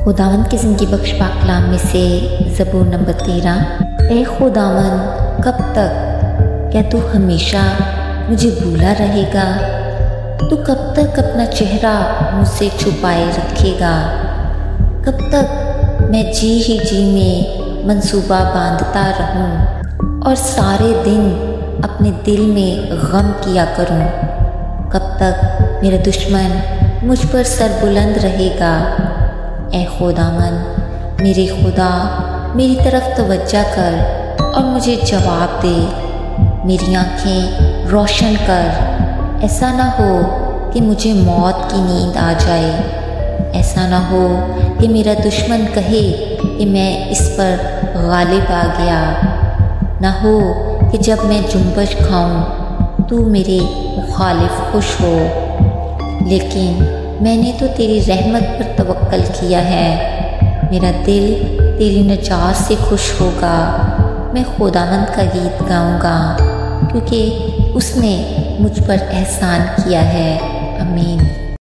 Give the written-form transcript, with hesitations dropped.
खुदावंद की ज़िंदगी बख्श पाक कलाम में से ज़बूर नंबर 13। ए खुदावंद, कब तक? क्या तू हमेशा मुझे भूला रहेगा? तू कब तक अपना चेहरा मुझसे छुपाए रखेगा? कब तक मैं जी ही जी में मंसूबा बांधता रहूं और सारे दिन अपने दिल में गम किया करूं? कब तक मेरा दुश्मन मुझ पर सर बुलंद रहेगा? ए खुदावंद, मेरे खुदा, मेरी तरफ तवज्जो कर और मुझे जवाब दे। मेरी आँखें रोशन कर। ऐसा ना हो कि मुझे मौत की नींद आ जाए। ऐसा ना हो कि मेरा दुश्मन कहे कि मैं इस पर गालिब आ गया। ना हो कि जब मैं जुम्बश खाऊं तू मेरे मुखालिफ खुश हो। लेकिन मैंने तो तेरी रहमत पर तवक्कल किया है। मेरा दिल तेरी नजात से खुश होगा। मैं खुदावंद का गीत गाऊंगा क्योंकि उसने मुझ पर एहसान किया है। आमीन।